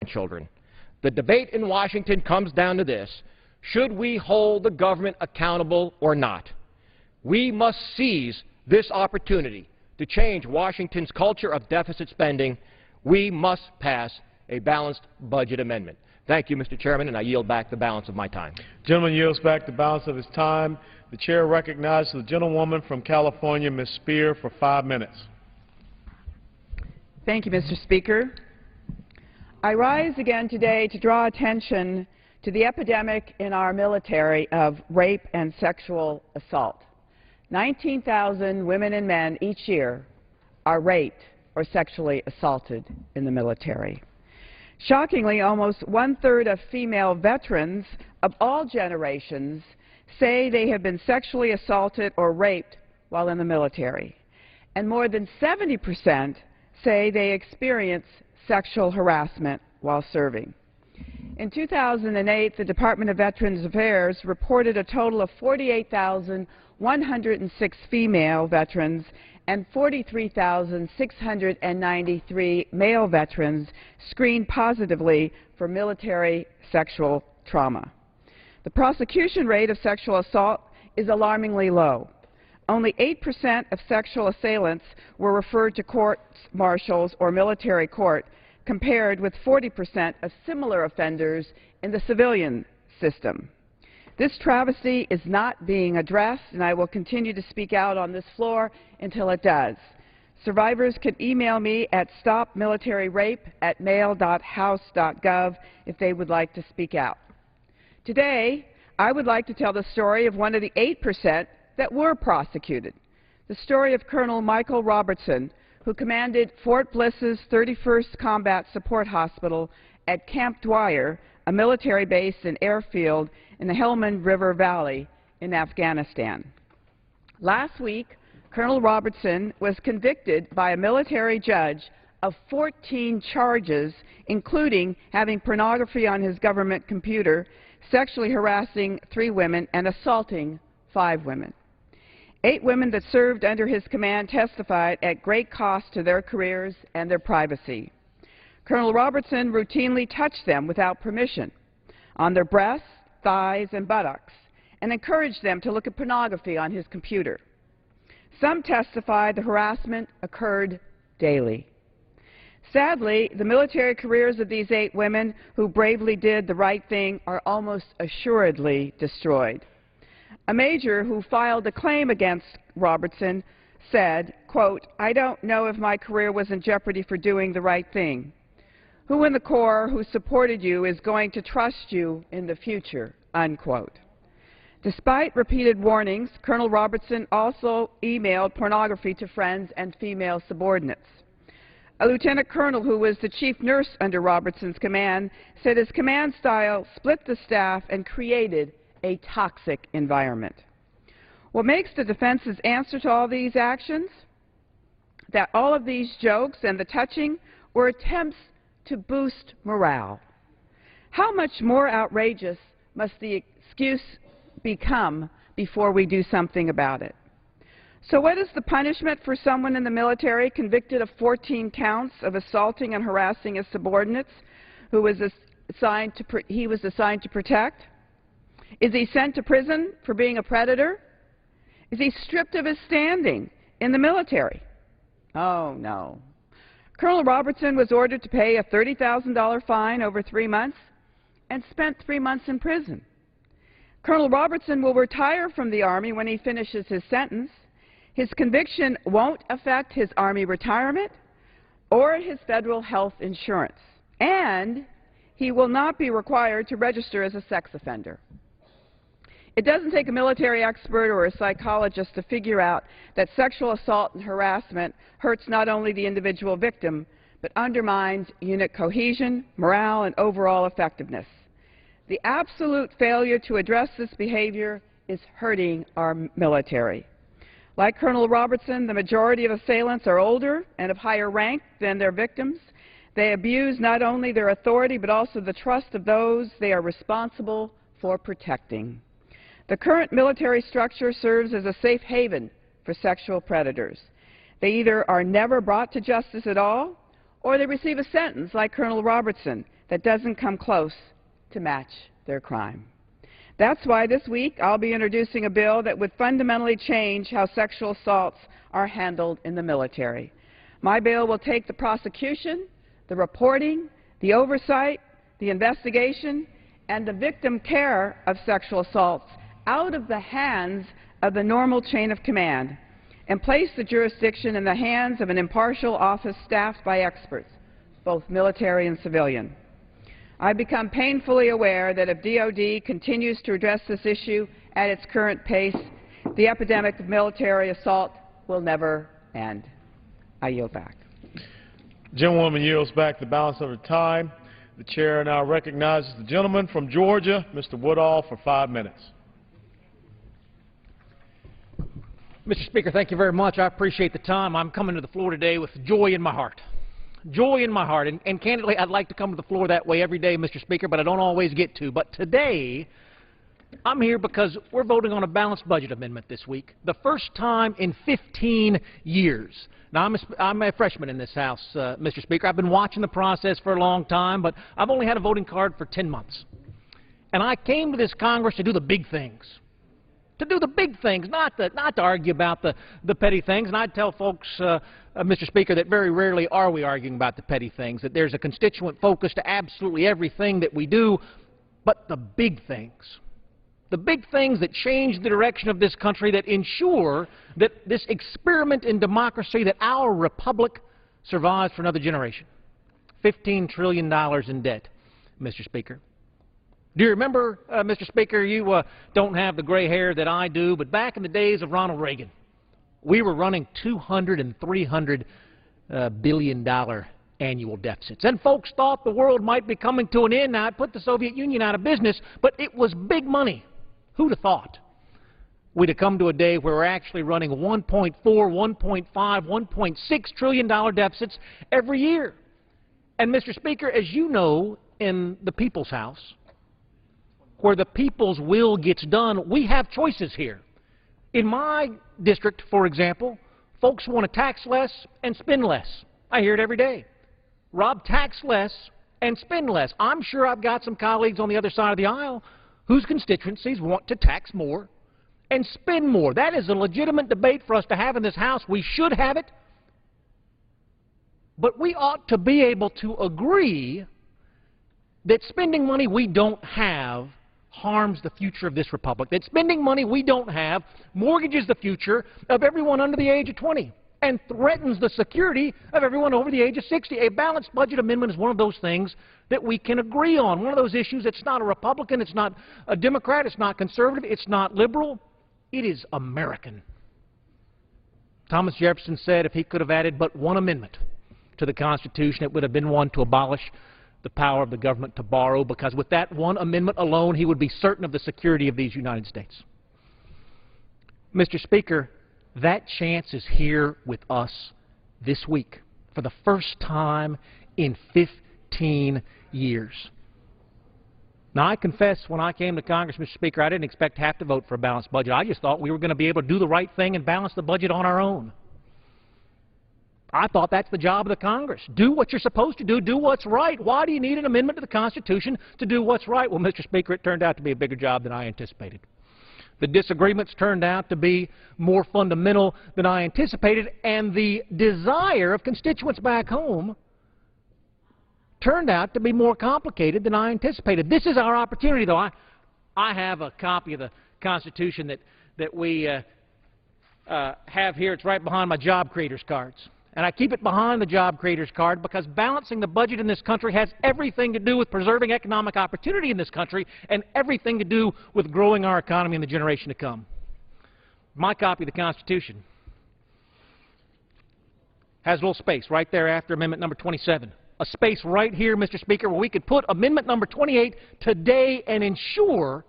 children. The debate in Washington comes down to this: should we hold the government accountable or not? We must seize this opportunity to change Washington's culture of deficit spending. We must pass a balanced budget amendment. Thank you, Mr. Chairman, and I yield back the balance of my time. The gentleman yields back the balance of his time. The chair recognizes the gentlewoman from California, Ms. Spear, for 5 minutes. Thank you, Mr. Speaker. I rise again today to draw attention to the epidemic in our military of rape and sexual assault. 19,000 women and men each year are raped or sexually assaulted in the military. Shockingly, almost one-third of female veterans of all generations say they have been sexually assaulted or raped while in the military, and more than 70% say they experience sexual harassment while serving. In 2008, the Department of Veterans Affairs reported a total of 48,106 female veterans and 43,693 male veterans screened positively for military sexual trauma. The prosecution rate of sexual assault is alarmingly low. Only 8% of sexual assailants were referred to courts-martials or military court, compared with 40% of similar offenders in the civilian system. This travesty is not being addressed, and I will continue to speak out on this floor until it does. Survivors can email me at stopmilitaryrape@mail.house.gov if they would like to speak out. Today, I would like to tell the story of one of the 8% that were prosecuted, the story of Colonel Michael Robertson, who commanded Fort Bliss's 31st Combat Support Hospital at Camp Dwyer, a military base and airfield in the Helmand River Valley in Afghanistan. Last week, Colonel Robertson was convicted by a military judge of 14 charges, including having pornography on his government computer, sexually harassing 3 women, and assaulting 5 women. 8 women that served under his command testified at great cost to their careers and their privacy. Colonel Robertson routinely touched them without permission on their breasts, thighs, and buttocks, and encouraged them to look at pornography on his computer. Some testified the harassment occurred daily. Sadly, the military careers of these 8 women who bravely did the right thing are almost assuredly destroyed. A major who filed a claim against Robertson said, quote, "I don't know if my career was in jeopardy for doing the right thing. Who in the Corps who supported you is going to trust you in the future?" Unquote. Despite repeated warnings, Colonel Robertson also emailed pornography to friends and female subordinates. A lieutenant colonel who was the chief nurse under Robertson's command said his command style split the staff and created a toxic environment. What makes the defense's answer to all these actions? That all of these jokes and the touching were attempts to boost morale. How much more outrageous must the excuse become before we do something about it? So what is the punishment for someone in the military convicted of 14 counts of assaulting and harassing his subordinates who was assigned to protect? Is he sent to prison for being a predator? Is he stripped of his standing in the military? Oh, no. Colonel Robertson was ordered to pay a $30,000 fine over 3 months and spent 3 months in prison. Colonel Robertson will retire from the Army when he finishes his sentence. His conviction won't affect his Army retirement or his federal health insurance, and he will not be required to register as a sex offender. It doesn't take a military expert or a psychologist to figure out that sexual assault and harassment hurts not only the individual victim, but undermines unit cohesion, morale, and overall effectiveness. The absolute failure to address this behavior is hurting our military. Like Colonel Robertson, the majority of assailants are older and of higher rank than their victims. They abuse not only their authority, but also the trust of those they are responsible for protecting. The current military structure serves as a safe haven for sexual predators. They either are never brought to justice at all, or they receive a sentence like Colonel Robertson that doesn't come close to match their crime. That's why this week I'll be introducing a bill that would fundamentally change how sexual assaults are handled in the military. My bill will take the prosecution, the reporting, the oversight, the investigation, and the victim care of sexual assaults out of the hands of the normal chain of command and place the jurisdiction in the hands of an impartial office staffed by experts, both military and civilian. I've become painfully aware that if DoD continues to address this issue at its current pace, the epidemic of military assault will never end. I yield back. The gentlewoman yields back the balance of her time. The chair now recognizes the gentleman from Georgia, Mr. Woodall, for 5 minutes. Mr. Speaker, thank you very much. I appreciate the time. I'm coming to the floor today with joy in my heart. Joy in my heart. And candidly, I'd like to come to the floor that way every day, Mr. Speaker, but I don't always get to. But today, I'm here because we're voting on a balanced budget amendment this week, the first time in 15 years. Now, I'm a freshman in this House, Mr. Speaker. I've been watching the process for a long time, but I've only had a voting card for 10 months. And I came to this Congress to do the big things. To do the big things, not to argue about the petty things. And I'd tell folks, Mr. Speaker, that very rarely are we arguing about the petty things, that there's a constituent focus to absolutely everything that we do, but the big things that change the direction of this country, that ensure that this experiment in democracy, that our republic survives for another generation. $15 trillion in debt, Mr. Speaker. Do you remember, Mr. Speaker, you don't have the gray hair that I do, but back in the days of Ronald Reagan, we were running $200 and $300 billion annual deficits. And folks thought the world might be coming to an end. Now, it put the Soviet Union out of business, but it was big money. Who'd have thought we'd have come to a day where we're actually running $1.4, $1.5, $1.6 trillion deficits every year? And, Mr. Speaker, as you know, in the People's House, where the people's will gets done, we have choices here. In my district, for example, folks want to tax less and spend less. I hear it every day. Rob, tax less and spend less. I'm sure I've got some colleagues on the other side of the aisle whose constituencies want to tax more and spend more. That is a legitimate debate for us to have in this House. We should have it. But we ought to be able to agree that spending money we don't have harms the future of this republic, that spending money we don't have mortgages the future of everyone under the age of 20 and threatens the security of everyone over the age of 60. A balanced budget amendment is one of those things that we can agree on, one of those issues that's not a Republican, it's not a Democrat, it's not conservative, it's not liberal, it is American. Thomas Jefferson said if he could have added but one amendment to the Constitution, it would have been one to abolish the power of the government to borrow, because with that one amendment alone, he would be certain of the security of these United States. Mr. Speaker, that chance is here with us this week for the first time in 15 years. Now, I confess, when I came to Congress, Mr. Speaker, I didn't expect to have to vote for a balanced budget. I just thought we were going to be able to do the right thing and balance the budget on our own. I thought that's the job of the Congress. Do what you're supposed to do. Do what's right. Why do you need an amendment to the Constitution to do what's right? Well, Mr. Speaker, it turned out to be a bigger job than I anticipated. The disagreements turned out to be more fundamental than I anticipated, and the desire of constituents back home turned out to be more complicated than I anticipated. This is our opportunity, though. I have a copy of the Constitution that we have here. It's right behind my job creators cards. And I keep it behind the job creators card because balancing the budget in this country has everything to do with preserving economic opportunity in this country and everything to do with growing our economy in the generation to come. My copy of the Constitution has a little space right there after Amendment number 27. A space right here, Mr. Speaker, where we could put Amendment number 28 today and ensure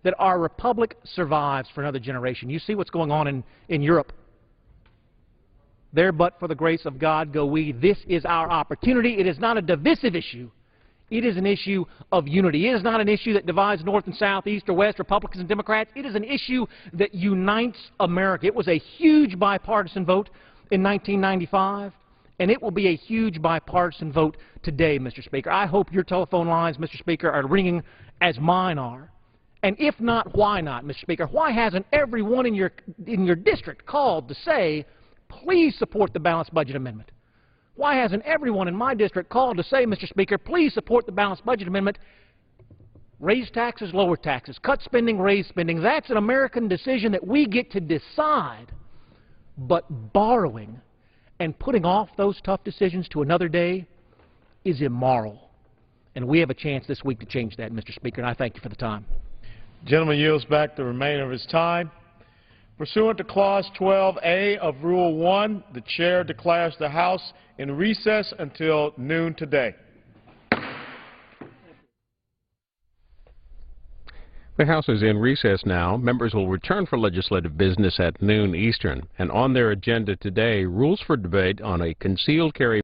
that our republic survives for another generation. You see what's going on in Europe. There but for the grace of God go we. This is our opportunity. It is not a divisive issue. It is an issue of unity. It is not an issue that divides North and South, East or West, Republicans and Democrats. It is an issue that unites America. It was a huge bipartisan vote in 1995, And it will be a huge bipartisan vote today, Mr. Speaker. I hope your telephone lines, Mr. Speaker, are ringing as mine are. And if not, why not, Mr. Speaker? Why hasn't everyone in your district called to say, please support the balanced budget amendment? Why hasn't everyone in my district called to say, Mr. Speaker, please support the balanced budget amendment? Raise taxes, lower taxes, cut spending, raise spending. That's an American decision that we get to decide. But borrowing and putting off those tough decisions to another day is immoral. And we have a chance this week to change that, Mr. Speaker, and I thank you for the time. Gentleman yields back the remainder of his time. Pursuant to Clause 12A of Rule 1, the Chair declares the House in recess until noon today. The House is in recess now. Members will return for legislative business at noon Eastern. And on their agenda today, rules for debate on a concealed carry